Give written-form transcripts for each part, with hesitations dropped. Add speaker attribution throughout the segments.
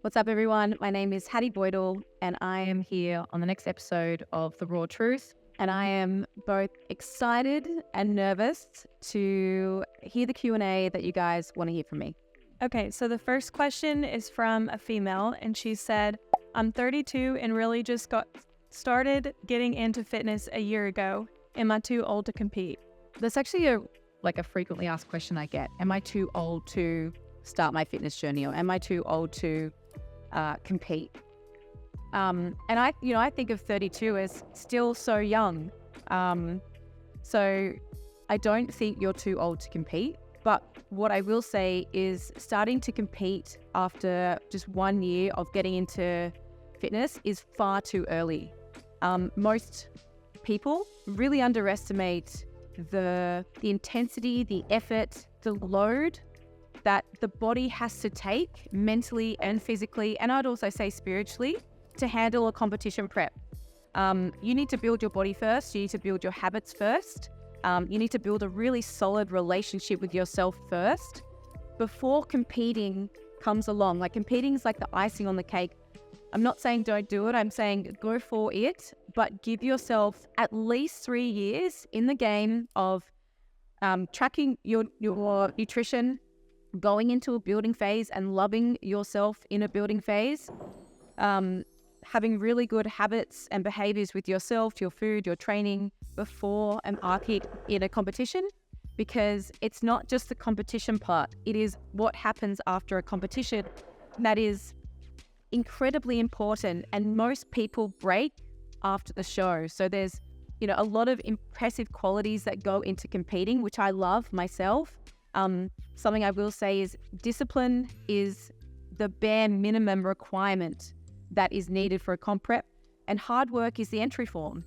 Speaker 1: What's up, everyone? My name is Hattie Boydle, and I am here on the next episode of The Raw Truth. And I am both excited and nervous to hear the Q&A that you guys want to hear from me.
Speaker 2: Okay, so the first question is from a female, and she said, I'm 32 and really just got started getting into fitness a year ago. Am I too old to compete?
Speaker 1: That's actually a frequently asked question I get. Am I too old to start my fitness journey, or am I too old to compete? And I think of 32 as still so young. So I don't think you're too old to compete. But what I will say is starting to compete after just 1 year of getting into fitness is far too early. Most people really underestimate the intensity, the effort, the load that the body has to take mentally and physically, and I'd also say spiritually, to handle a competition prep. You need to build your body first. You need to build your habits first. You need to build a really solid relationship with yourself first before competing comes along. Like, competing is like the icing on the cake. I'm not saying don't do it. I'm saying go for it, but give yourself at least 3 years in the game of tracking your nutrition, going into a building phase and loving yourself in a building phase, having really good habits and behaviors with yourself, your food, your training before and after in a competition, because it's not just the competition part. It is what happens after a competition that is incredibly important, and most people break after the show. So there's, a lot of impressive qualities that go into competing, which I love myself. Something I will say is discipline is the bare minimum requirement that is needed for a comp prep, and hard work is the entry form.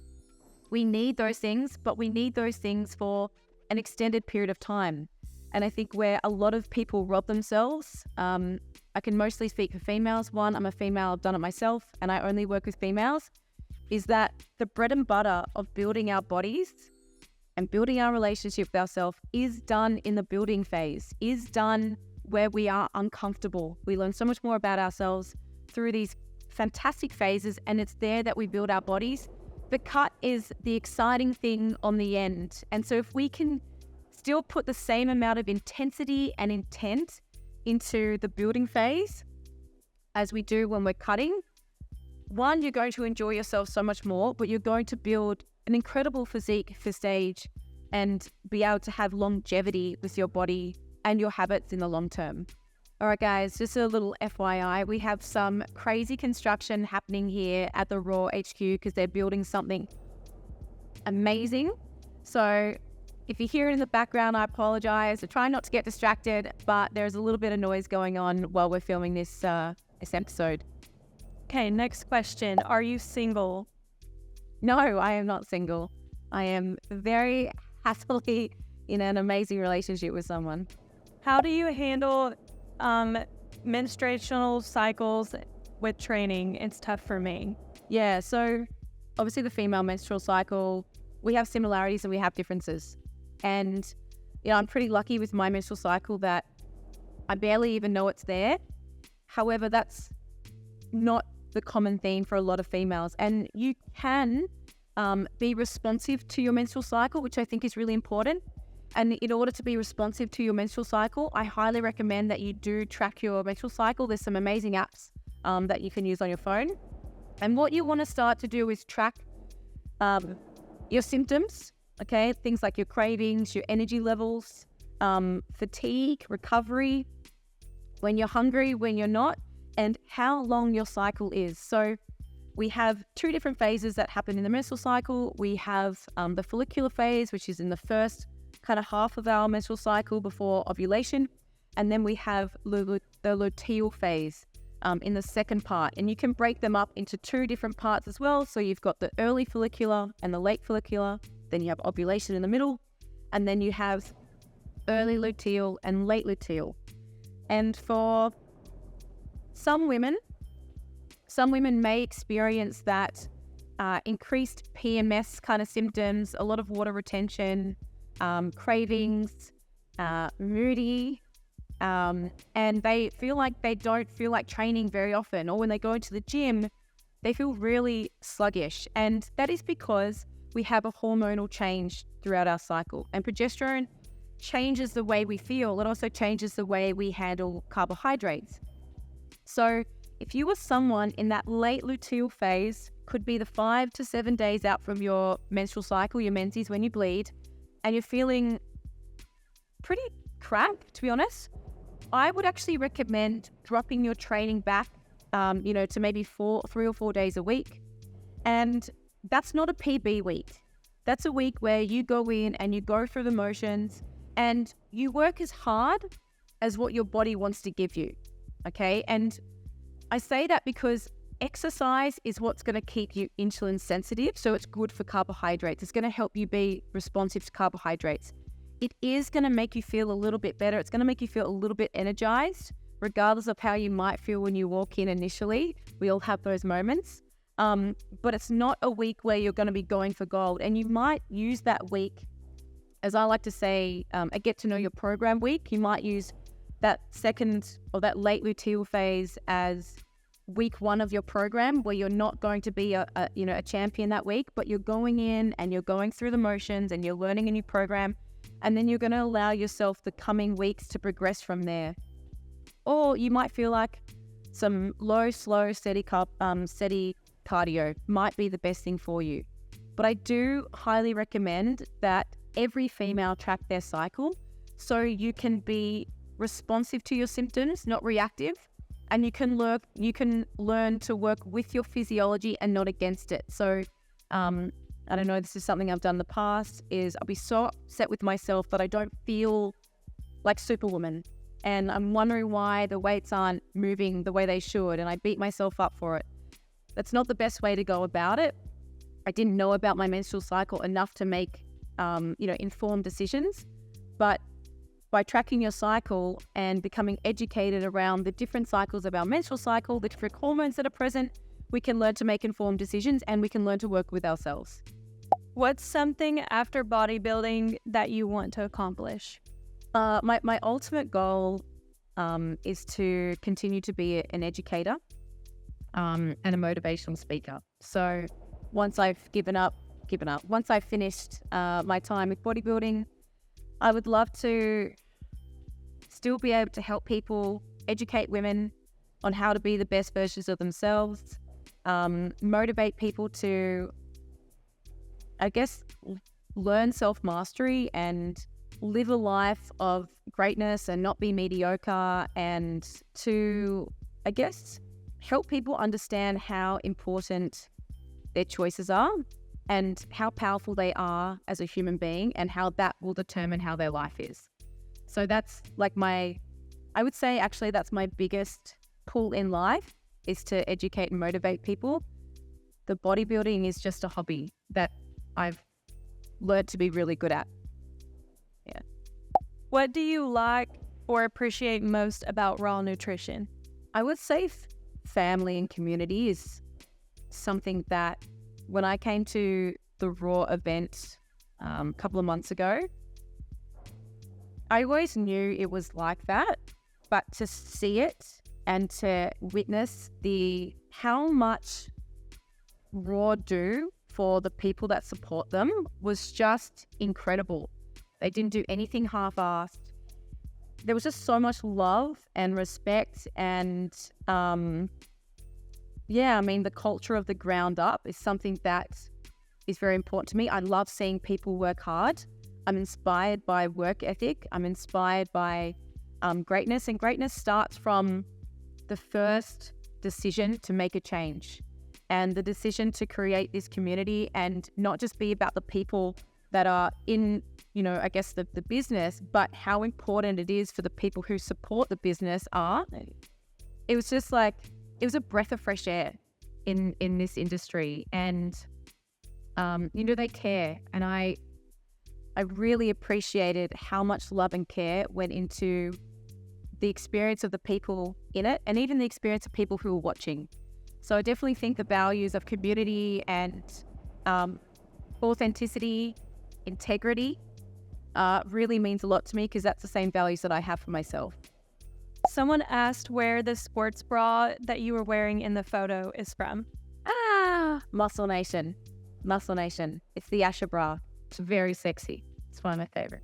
Speaker 1: We need those things, but we need those things for an extended period of time. And I think where a lot of people rob themselves, I can mostly speak for females. One, I'm a female, I've done it myself, and I only work with females, is that the bread and butter of building our bodies and building our relationship with ourselves is done in the building phase, is done where we are uncomfortable. We learn so much more about ourselves through these fantastic phases, and it's there that we build our bodies. The cut is the exciting thing on the end. And so if we can still put the same amount of intensity and intent into the building phase as we do when we're cutting, one, you're going to enjoy yourself so much more, but you're going to build an incredible physique for stage and be able to have longevity with your body and your habits in the long term. All right, guys, just a little FYI, we have some crazy construction happening here at the Raw HQ because they're building something amazing. So if you hear it in the background, I apologize. I try not to get distracted, but there's a little bit of noise going on while we're filming this episode.
Speaker 2: Okay, next question. Are you single?
Speaker 1: No, I am not single. I am very happily in an amazing relationship with someone.
Speaker 2: How do you handle menstruational cycles with training? It's tough for me.
Speaker 1: Yeah, so obviously the female menstrual cycle, we have similarities and we have differences. And, I'm pretty lucky with my menstrual cycle that I barely even know it's there. However, that's not the common theme for a lot of females. And you can be responsive to your menstrual cycle, which I think is really important. And in order to be responsive to your menstrual cycle, I highly recommend that you do track your menstrual cycle. There's some amazing apps that you can use on your phone. And what you want to start to do is track your symptoms, okay? Things like your cravings, your energy levels, fatigue, recovery, when you're hungry, when you're not, and how long your cycle is. So we have two different phases that happen in the menstrual cycle. We have the follicular phase, which is in the first kind of half of our menstrual cycle before ovulation. And then we have the luteal phase in the second part. And you can break them up into two different parts as well. So you've got the early follicular and the late follicular. Then you have ovulation in the middle. And then you have early luteal and late luteal. And for some women may experience that increased PMS kind of symptoms, a lot of water retention, cravings, moody, and they feel like they don't feel like training very often, or when they go into the gym, they feel really sluggish. And that is because we have a hormonal change throughout our cycle, and progesterone changes the way we feel. It also changes the way we handle carbohydrates. So if you were someone in that late luteal phase, could be the 5 to 7 days out from your menstrual cycle, your menses, when you bleed, and you're feeling pretty crap, to be honest, I would actually recommend dropping your training back, to maybe 3 or 4 days a week. And that's not a PB week. That's a week where you go in and you go through the motions and you work as hard as what your body wants to give you. Okay. And I say that because exercise is what's going to keep you insulin sensitive. So it's good for carbohydrates. It's going to help you be responsive to carbohydrates. It is going to make you feel a little bit better. It's going to make you feel a little bit energized, regardless of how you might feel when you walk in initially. We all have those moments. But it's not a week where you're going to be going for gold. And you might use that week, as I like to say, a get to know your program week. You might use that second or that late luteal phase as week 1 of your program, where you're not going to be a champion that week, but you're going in and you're going through the motions and you're learning a new program. And then you're going to allow yourself the coming weeks to progress from there. Or you might feel like some low, slow, steady cardio might be the best thing for you. But I do highly recommend that every female track their cycle so you can be responsive to your symptoms, not reactive, and you can learn to work with your physiology and not against it. So I don't know, this is something I've done in the past, is I'll be so upset with myself that I don't feel like Superwoman. And I'm wondering why the weights aren't moving the way they should, and I beat myself up for it. That's not the best way to go about it. I didn't know about my menstrual cycle enough to make, informed decisions. But by tracking your cycle and becoming educated around the different cycles of our menstrual cycle, the different hormones that are present, we can learn to make informed decisions and we can learn to work with ourselves.
Speaker 2: What's something after bodybuilding that you want to accomplish?
Speaker 1: My ultimate goal is to continue to be an educator and a motivational speaker. So once I've once I've finished my time with bodybuilding, I would love to still be able to help people, educate women on how to be the best versions of themselves, motivate people to, I guess, learn self-mastery and live a life of greatness and not be mediocre, and to, I guess, help people understand how important their choices are and how powerful they are as a human being and how that will determine how their life is. So that's like I would say actually that's my biggest pull in life, is to educate and motivate people. The bodybuilding is just a hobby that I've learned to be really good at. Yeah.
Speaker 2: What do you like or appreciate most about Raw Nutrition?
Speaker 1: I would say family and community is something that when I came to the Raw event a couple of months ago, I always knew it was like that, but to see it and to witness how much Raw do for the people that support them was just incredible. They didn't do anything half-assed. There was just so much love and respect, and the culture of the ground up is something that is very important to me. I love seeing people work hard. I'm inspired by work ethic. I'm inspired by greatness, and greatness starts from the first decision to make a change and the decision to create this community, and not just be about the people that are in, the business, but how important it is for the people who support the business are. It was just like, it was a breath of fresh air in this industry, and they care, and I really appreciated how much love and care went into the experience of the people in it, and even the experience of people who were watching. So I definitely think the values of community and authenticity, integrity really means a lot to me, because that's the same values that I have for myself.
Speaker 2: Someone asked where the sports bra that you were wearing in the photo is from.
Speaker 1: Muscle Nation. Muscle Nation. It's the Asha bra. It's very sexy. It's one of my favorite.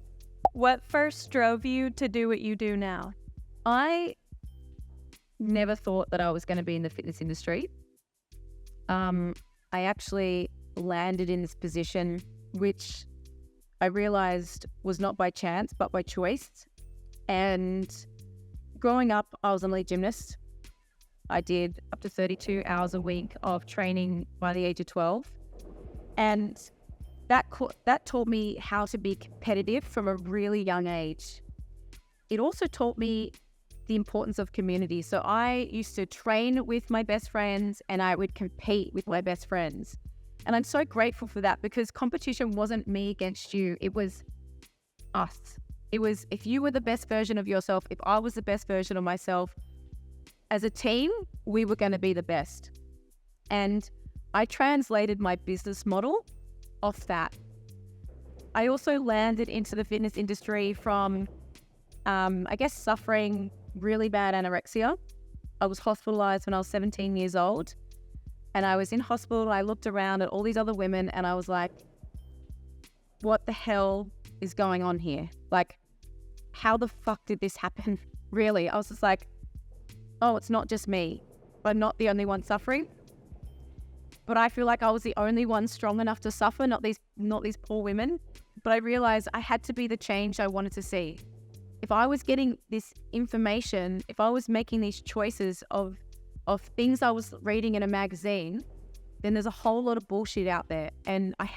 Speaker 2: What first drove you to do what you do now?
Speaker 1: I never thought that I was going to be in the fitness industry. I actually landed in this position, which I realized was not by chance, but by choice. And growing up, I was an elite gymnast. I did up to 32 hours a week of training by the age of 12. And that taught me how to be competitive from a really young age. It also taught me the importance of community. So I used to train with my best friends and I would compete with my best friends. And I'm so grateful for that, because competition wasn't me against you. It was us. It was, if you were the best version of yourself, if I was the best version of myself, as a team, we were going to be the best. And I translated my business model off that. I also landed into the fitness industry from, suffering really bad anorexia. I was hospitalized when I was 17 years old. And I was in hospital. I looked around at all these other women and I was like, what the hell is going on here? Like, how the fuck did this happen? Really? I was just like, oh, it's not just me. I'm not the only one suffering. But I feel like I was the only one strong enough to suffer, not these poor women. But I realized I had to be the change I wanted to see. If I was getting this information, if I was making these choices of things I was reading in a magazine, then there's a whole lot of bullshit out there. And I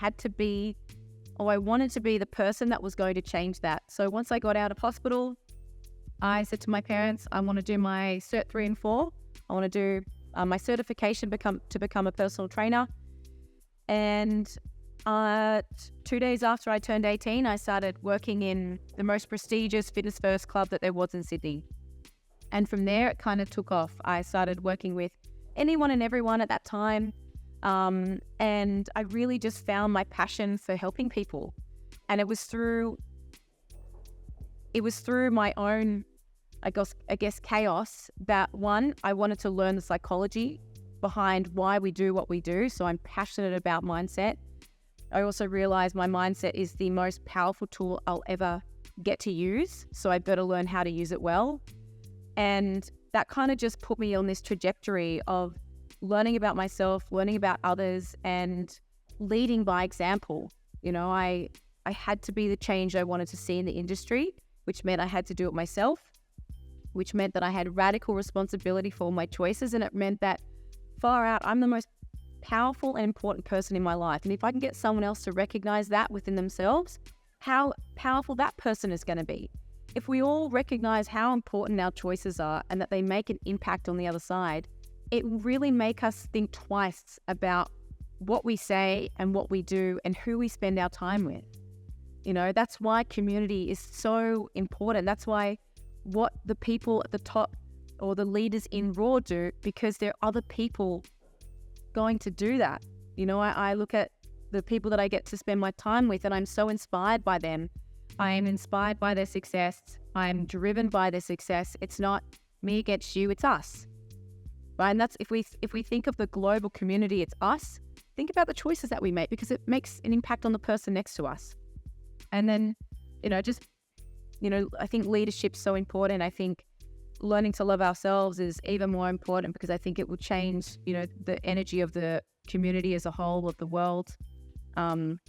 Speaker 1: wanted to be the person that was going to change that. So once I got out of hospital, I said to my parents, I want to do my Cert 3 and 4. I want to do my certification to become a personal trainer. And 2 days after I turned 18, I started working in the most prestigious fitness first club that there was in Sydney. And from there, it kind of took off. I started working with anyone and everyone at that time. And I really just found my passion for helping people. And it was through my own, I guess, chaos that, one, I wanted to learn the psychology behind why we do what we do. So I'm passionate about mindset. I also realized my mindset is the most powerful tool I'll ever get to use. So I better learn how to use it well. And that kind of just put me on this trajectory of learning about myself, learning about others, and leading by example. You know, I had to be the change I wanted to see in the industry, which meant I had to do it myself, which meant that I had radical responsibility for my choices. And it meant that far out, I'm the most powerful and important person in my life. And if I can get someone else to recognize that within themselves, how powerful that person is going to be. If we all recognize how important our choices are and that they make an impact on the other side, it will really make us think twice about what we say and what we do and who we spend our time with. You know, that's why community is so important. That's why what the people at the top or the leaders in Raw do, because there are other people going to do that. You know, I look at the people that I get to spend my time with and I'm so inspired by them. I am inspired by their success. I'm driven by their success. It's not me against you, it's us. Right? And that's if we think of the global community, it's us. Think about the choices that we make, because it makes an impact on the person next to us. And then, I think leadership's so important. I think learning to love ourselves is even more important, because I think it will change, the energy of the community as a whole, of the world. Gone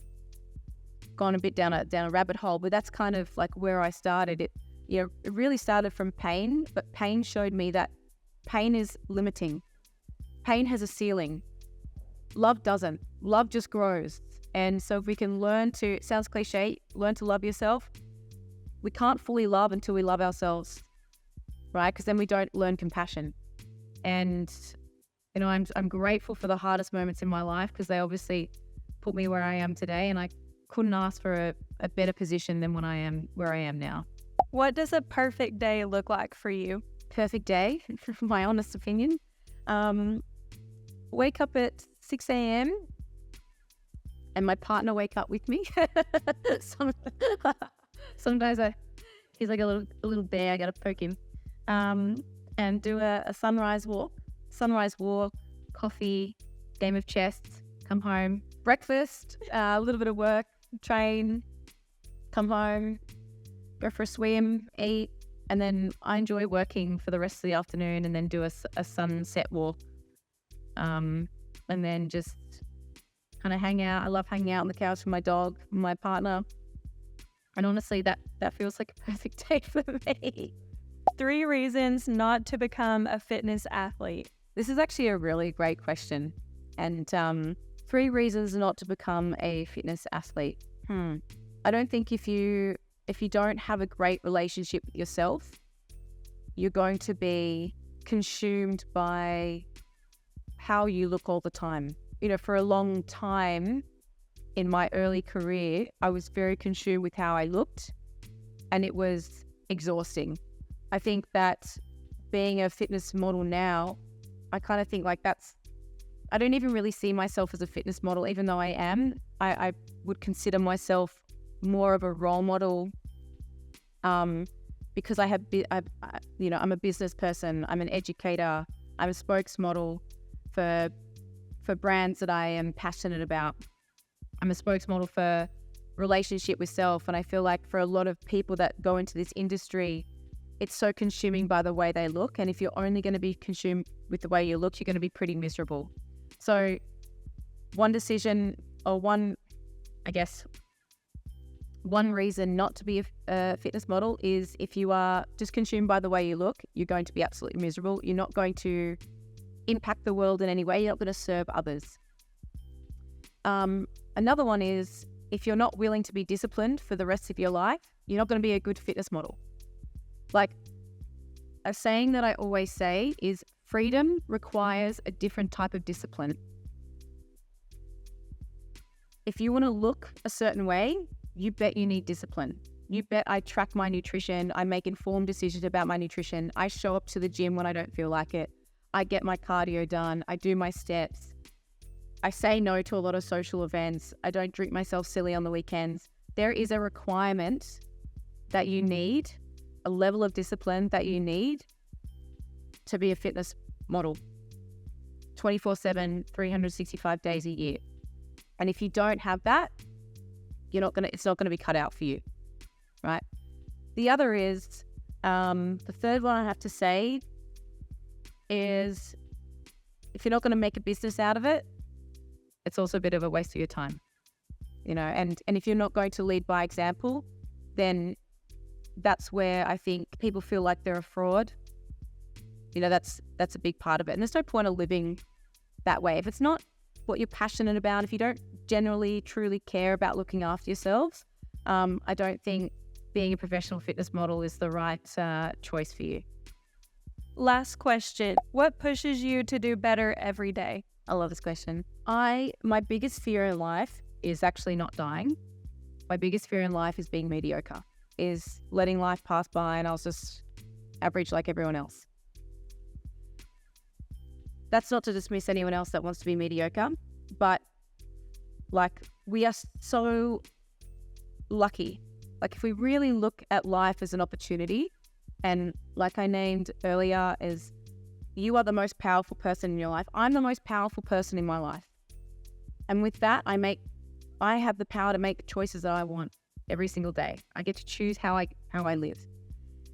Speaker 1: a bit down a rabbit hole, but that's kind of like where I started. It really started from pain, but pain showed me that pain is limiting. Pain has a ceiling. Love doesn't. Love just grows. And so if we can learn to, it sounds cliche, learn to love yourself, we can't fully love until we love ourselves, right? Because then we don't learn compassion. And, I'm grateful for the hardest moments in my life, because they obviously put me where I am today, and I couldn't ask for a better position than where I am now.
Speaker 2: What does a perfect day look like for you?
Speaker 1: Perfect day, my honest opinion. Wake up at 6 a.m. and my partner wake up with me. Sometimes he's like a little bear, I gotta poke him. and do a sunrise walk. Sunrise walk, coffee, game of chess, come home, breakfast, a little bit of work, train, come home, go for a swim, eat, and then I enjoy working for the rest of the afternoon and then do a sunset walk. And then just kind of hang out. I love hanging out on the couch with my dog, my partner. And honestly, that feels like a perfect day for me.
Speaker 2: 3 reasons not to become a fitness athlete.
Speaker 1: This is actually a really great question. And 3 reasons not to become a fitness athlete. I don't think if you don't have a great relationship with yourself, you're going to be consumed by how you look all the time. You know, for a long time in my early career, I was very consumed with how I looked, and it was exhausting. I think that being a fitness model now, I kind of think like I don't even really see myself as a fitness model, even though I am. I would consider myself more of a role model because I'm a business person, I'm an educator, I'm a spokesmodel for brands that I am passionate about. I'm a spokesmodel for relationship with self, and I feel like for a lot of people that go into this industry, it's so consuming by the way they look, and if you're only going to be consumed with the way you look, you're going to be pretty miserable. So one reason not to be a fitness model is if you are just consumed by the way you look, you're going to be absolutely miserable. You're not going to impact the world in any way. You're not going to serve others. Another one is if you're not willing to be disciplined for the rest of your life, you're not going to be a good fitness model. Like a saying that I always say is freedom requires a different type of discipline. If you want to look a certain way, you bet you need discipline. You bet I track my nutrition. I make informed decisions about my nutrition. I show up to the gym when I don't feel like it. I get my cardio done. I do my steps. I say no to a lot of social events. I don't drink myself silly on the weekends. There is a requirement that you need, a level of discipline that you need to be a fitness model 24/7, 365 days a year. And if you don't have that, it's not gonna be cut out for you, right? The other is, the third one I have to say is if you're not going to make a business out of it, it's also a bit of a waste of your time, and if you're not going to lead by example, then that's where I think people feel like they're a fraud. That's a big part of it. And there's no point of living that way. If it's not what you're passionate about, if you don't generally, truly care about looking after yourselves, I don't think being a professional fitness model is the right choice for you.
Speaker 2: Last question. What pushes you to do better every day?
Speaker 1: I love this question. My biggest fear in life is actually not dying. My biggest fear in life is being mediocre, is letting life pass by and I was just average like everyone else. That's not to dismiss anyone else that wants to be mediocre, but we are so lucky. If we really look at life as an opportunity, and like I named earlier, is you are the most powerful person in your life. I'm the most powerful person in my life. And with that, I have the power to make choices that I want every single day. I get to choose how I live.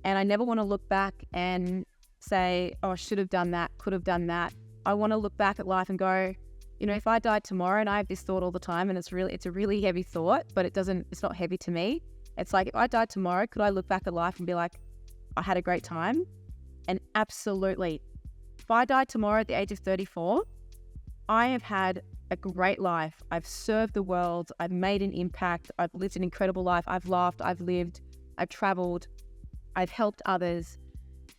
Speaker 1: And I never want to look back and say, oh, I should have done that, could have done that. I want to look back at life and go, if I died tomorrow, and I have this thought all the time, and it's a really heavy thought, but it's not heavy to me. It's like, if I died tomorrow, could I look back at life and be like, I had a great time? And absolutely. If I died tomorrow at the age of 34, I have had a great life. I've served the world. I've made an impact. I've lived an incredible life. I've laughed. I've lived. I've traveled. I've helped others.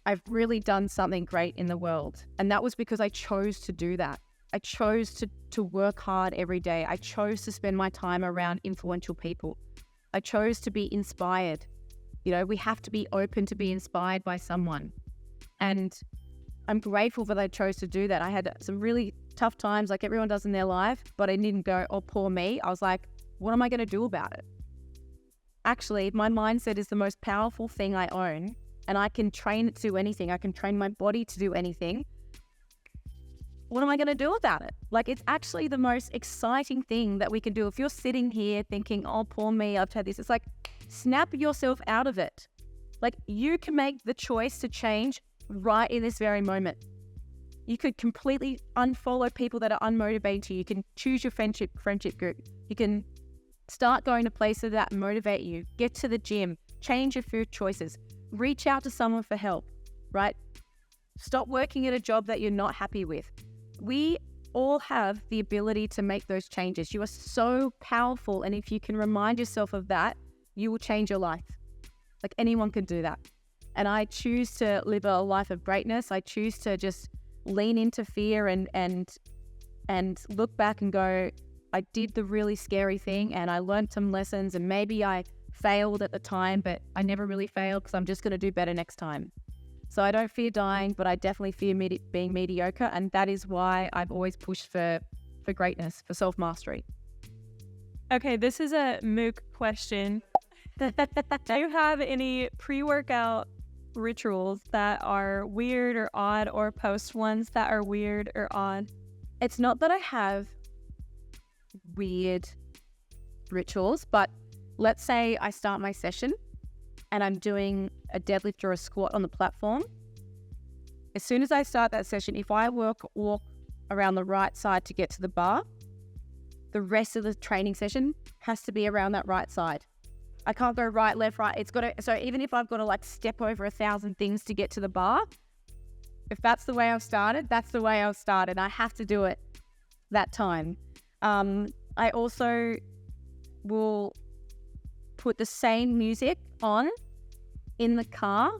Speaker 1: I've really done something great in the world. And that was because I chose to do that. I chose to work hard every day. I chose to spend my time around influential people. I chose to be inspired. We have to be open to be inspired by someone. And I'm grateful that I chose to do that. I had some really tough times like everyone does in their life, but I didn't go, oh, poor me. I was like, what am I going to do about it? Actually, my mindset is the most powerful thing I own. and I can train it to do anything. I can train my body to do anything. What am I going to do about it? Like, it's actually the most exciting thing that we can do. If you're sitting here thinking, oh, poor me, I've had this, it's like, snap yourself out of it. Like, you can make the choice to change right in this very moment. You could completely unfollow people that are unmotivating to you. You can choose your friendship group. You can start going to places that motivate you. Get to the gym. Change your food choices. Reach out to someone for help, right? Stop working at a job that you're not happy with. We all have the ability to make those changes. You are so powerful. And if you can remind yourself of that, you will change your life. Like, anyone can do that. And I choose to live a life of greatness. I choose to just lean into fear and look back and go, I did the really scary thing and I learned some lessons, and maybe I failed at the time, but I never really failed because I'm just going to do better next time. So I don't fear dying, but I definitely fear being mediocre. And that is why I've always pushed for greatness, for self-mastery.
Speaker 2: Okay, this is a mook question. Do you have any pre-workout rituals that are weird or odd, or post ones that are weird or odd?
Speaker 1: It's not that I have weird rituals, but let's say I start my session and I'm doing a deadlift or a squat on the platform. As soon as I start that session, if I walk around the right side to get to the bar, the rest of the training session has to be around that right side. I can't go right, left, right. It's got to, so even if I've got to like step over 1,000 things to get to the bar, if that's the way I've started, that's the way I've started. I have to do it that time. I also will put the same music on in the car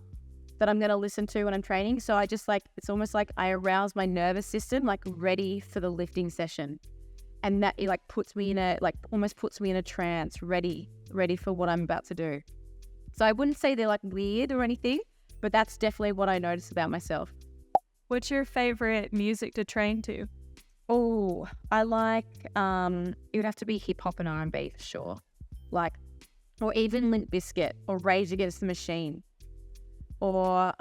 Speaker 1: that I'm going to listen to when I'm training. So I just like, it's almost like I arouse my nervous system, like ready for the lifting session. And that it like puts me in a, like almost puts me in a trance, ready for what I'm about to do. So I wouldn't say they're like weird or anything, but that's definitely what I notice about myself.
Speaker 2: What's your favorite music to train to?
Speaker 1: Oh, I like, it would have to be hip hop and R&B for sure. Like, or even Limp Bizkit or Rage Against the Machine or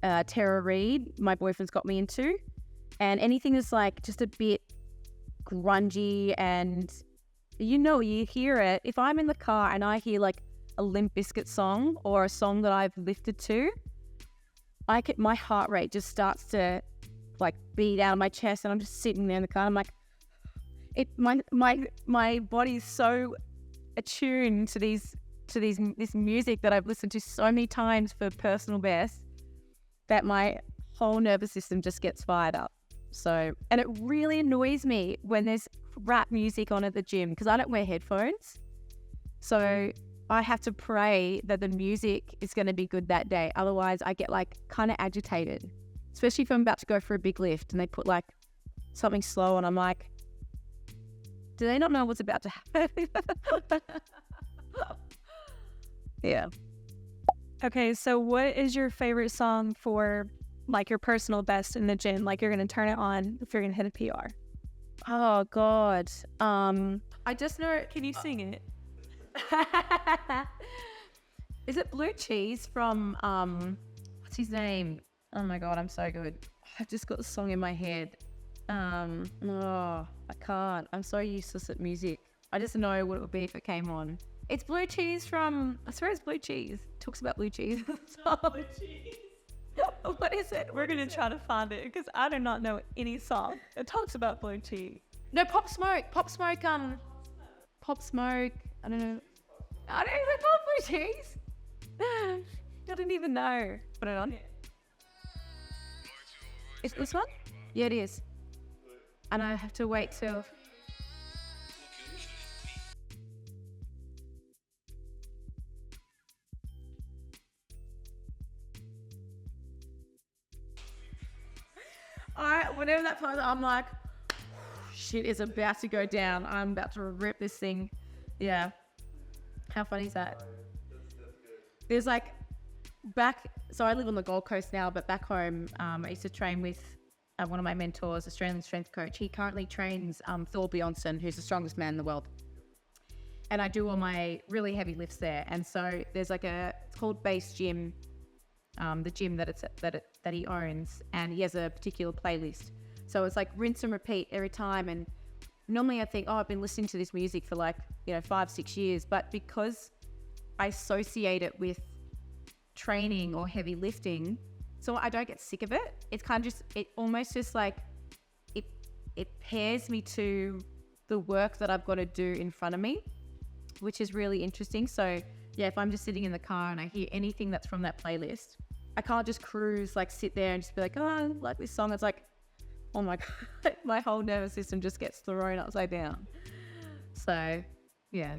Speaker 1: Tara Reid, my boyfriend's got me into. And anything that's like just a bit grungy and you hear it. If I'm in the car and I hear like a Limp Bizkit song or a song that I've lifted to, my heart rate just starts to like beat out of my chest, and I'm just sitting there in the car. And I'm like, my body's so attuned to this music that I've listened to so many times for personal best that my whole nervous system just gets fired up. So, and it really annoys me when there's rap music on at the gym because I don't wear headphones. So I have to pray that the music is going to be good that day. Otherwise I get like kind of agitated, especially if I'm about to go for a big lift and they put like something slow and I'm like, do they not know what's about to happen? Yeah.
Speaker 2: Okay, so what is your favorite song for like your personal best in the gym? Like you're going to turn it on if you're going to hit a PR.
Speaker 1: Oh God. I just know.
Speaker 2: Can you sing it?
Speaker 1: Is it Blue Cheese from, what's his name? Oh my God, I'm so good. I've just got the song in my head. Oh, I can't. I'm so useless at music. I just know what it would be if it came on. It's Blue Cheese from, I swear it's Blue Cheese. It talks about blue cheese.
Speaker 2: Blue cheese.
Speaker 1: What is it?
Speaker 2: We're going to try to find it because I do not know any song that talks about blue cheese.
Speaker 1: No, Pop Smoke. Pop Smoke. I don't know. I don't even know blue cheese. I didn't even know. Put it on. Is this one? Yeah, it is. And I have to wait till. Whenever that plays, I'm like, shit is about to go down. I'm about to rip this thing. Yeah. How funny is that? There's like so I live on the Gold Coast now, but back home, I used to train with one of my mentors, Australian strength coach. He currently trains Thor Bjornsson, who's the strongest man in the world. and I do all my really heavy lifts there. And so there's like it's called Base Gym, the gym that he owns, and he has a particular playlist. So it's like rinse and repeat every time. And normally I think, oh, I've been listening to this music for like, 5-6 years, but because I associate it with training or heavy lifting, so I don't get sick of it. It's kind of it almost just like, it pairs me to the work that I've got to do in front of me, which is really interesting. So yeah, if I'm just sitting in the car and I hear anything that's from that playlist, I can't just cruise, like sit there and just be like, oh, I like this song. It's like, oh my God, my whole nervous system just gets thrown upside down. So yeah.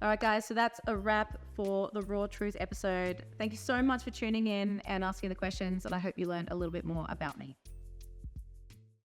Speaker 1: All right, guys. So that's a wrap for the Raw Truth episode. Thank you so much for tuning in and asking the questions. And I hope you learned a little bit more about me.